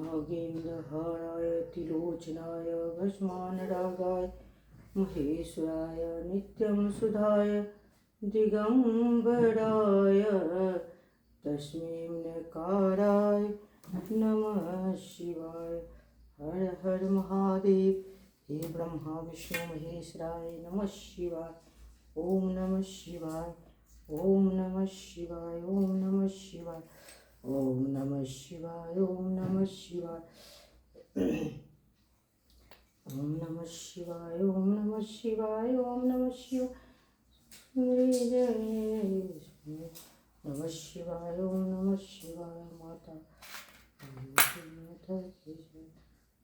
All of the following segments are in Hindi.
नागेन्द्रहाराय त्रिलोचनाय भस्मानरागाय महेश्वराय नित्यं सुधाय दिगंबराय तस्मै नकाराय नमः शिवाय। हर हर महादेव। हे ब्रह्मा विष्णु महेश्वराय नमः शिवाय। ओम नमः शिवाय। ओम नमः शिवाय। ओम नमः शिवाय। ओम नमः शिवाय। ओम नमः शिवाय। ओम नमः शिवाय। ओम नमः शिवाय। ओम नमः शिवाय। नमः शिवाय। ओम नमः शिवाय। माता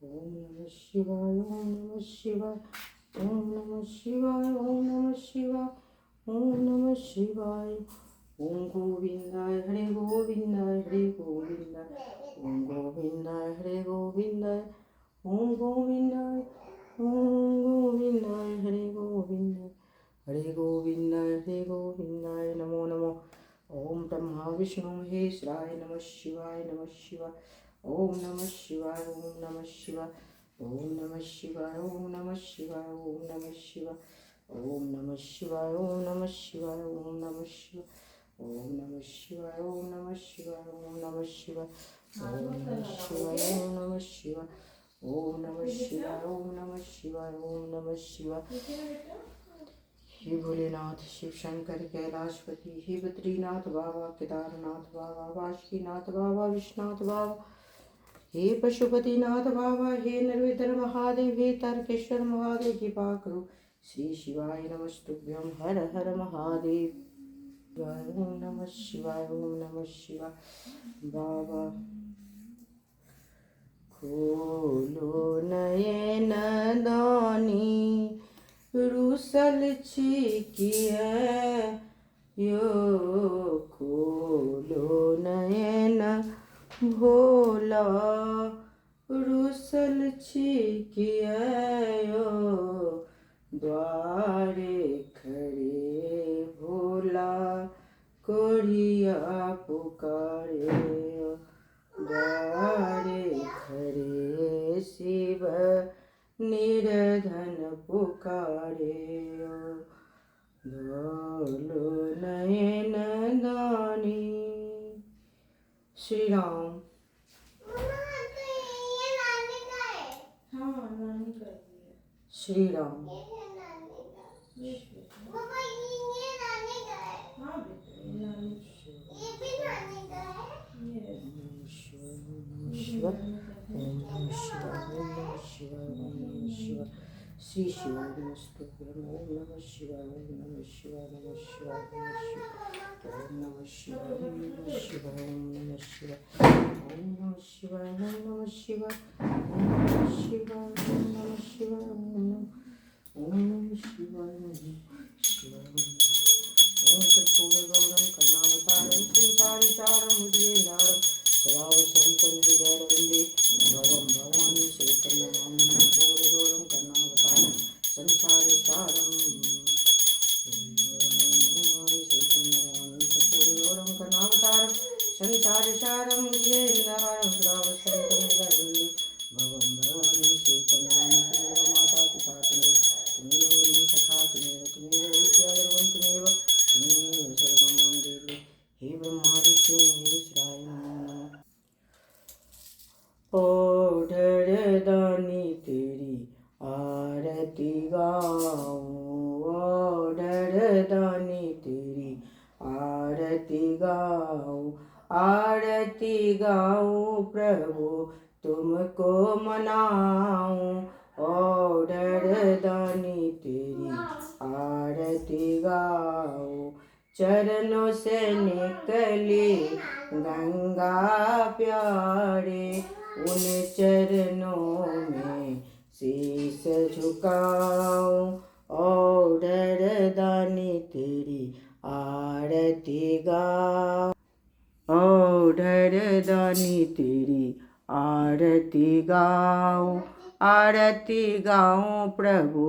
ओम नमः शिवाय। ओम नमः शिवाय। ओम नमः शिवाय। ओम नमः शिवाय। ओम नमः शिवाय। ओम गोविंदाय हरे गोविंदाय हरे गोविंदाय। ओम गोविंदाय हरे गोविंदाय। ओम गोविंदाय। ओम गोविंदाय हरे गोविंदाय। हरे गोविंदाय हरे गोविंदाय। नमो नमो। ओम ब्रह्मा विष्णु महेश्वराय नमः शिवाय। नमः शिवाय। ओम नमः शिवाय। ओम नमः शिवाय। ओम नमः शिवाय। ओम नमः शिवाय। ओम नमः शिवाय। ओम नमः शिवाय। ओम नमः शिवाय। ओम नमः शिवाय। ओम नमः शिवाय। ओम नमः शिवाय। ओम नमः शिवाय। ओम नमः शिवाय। ओम नमः शिवाय। ओम नमः शिवाय। ओम नमः शिवाय। ओम नमः शिवाय। हे भोलेनाथ शिव शंकर कैलाशपति, हे बद्रीनाथ बाबा, केदारनाथ बाबा, बासुकीनाथ बाबा, विश्वनाथ बाबा, हे पशुपतिनाथ बाबा, हे नरवेदर महादेव, हे तारकेश्वर महादेव, कृपा करो। श्री शिवाय नमस्तुभ्यं। हर हर महादेव। ओम नमः शिवाय। ओम नमः शिवाय। बाबा खोलो नयन दानी रुसल छिकिए यो खोलो नयन भोला रुसल छिकिए यो द्वारे खड़े भोला कोढ़िया पुकारे द्वारे खड़े शिव निर्धन पुकारे खोलो नयन दानी। श्री राम। हाँ नानी का है। श्री राम। हाँ बेटा ये नानी शिवाय। ओम नमः शिवाय। ओम नमः शिवाय। ओम नमः शिवाय। श्री शिवाय नमस्तुभ्यं। ओम नमः शिवाय। ओम नमः शिवाय। नमः शिवाय। ओम नमः शिवाय। ओम नमः शिवाय। ओम नमः शिवाय। ओम नमः शिवाय। ओम नमः शिवाय। ओम नमः शिवाय। ओम नमः शिवाय। ओम नमः शिवाय। ओम कर्पूर गौरम कर्णावतारम संसारिसारम मुद्गेन्द्रम सदा वसंतं हृदयारविन्दे भवं भवानी श्रीकन्नमामि। कर्पूर गौरम कर्णावतारम संसारिसारम कर्पूर गौरम कर्णावतारम संसारिसारम मुद्गेन्द्रम सदा वसंतं हृदयारविन्दे भवं भवानी श्रीकन्नमामि। तुमेव माता पिता तुमेव गुरु सखा तुमेव विद्या सर्वं तुमेव सर्वं मम देवि। हे ब्रह्मा विष्णु महेश्वराय नमो नमः। ओढ़र दानी तेरी आरती गाऊं, ओढ़र दानी तेरी आरती गाऊं, आरती गाऊं प्रभु तुमको मनाऊं, ओढ़र दानी तेरी आरती गाऊं। चरणों से निकली गंगा प्यारे, उन चरणों में शीश झुकाऊं, ओढ़र दानी तेरी आरती गाऊं, ओढ़र दानी तेरी आरती गाऊं, आरती गाऊं प्रभु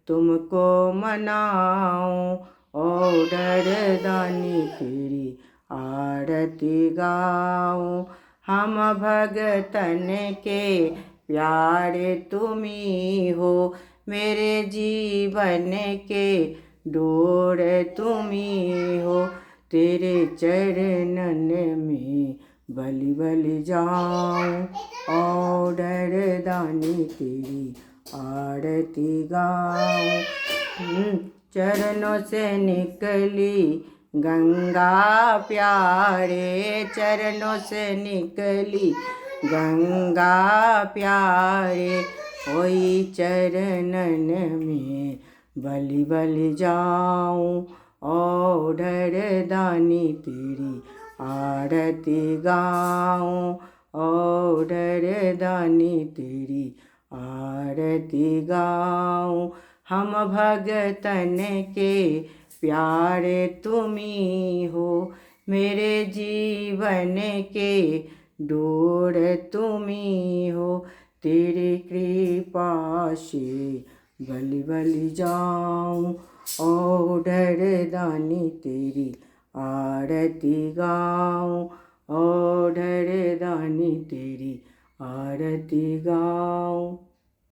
तुमको मनाऊं, ओढ़र दानी तेरी आरती गाऊं। हम भगतन के प्यारे तुम्ही हो, मेरे जीवन के डोर तुम्ही हो। तेरे चरणन में बलि बलि जाऊं, ऑर्डर दानी तेरी आरती गाऊं। चरणों से निकली गंगा प्यारे, चरणों से निकली गंगा प्यारे। वही चरणन में बलि बलि जाऊं, ऑर्डर दानी तेरी आरती गाऊं, ऑर्डर दानी तेरी आरती गाऊं। हम भगतन के प्यारे तुम्ही हो, मेरे जीवन के डोर तुम्ही हो। तेरी कृपा से बलि बलि जाऊं, ऑर्डर दानी तेरी आरती गाऊं, ऑर्डर दानी तेरी आरती गाऊं।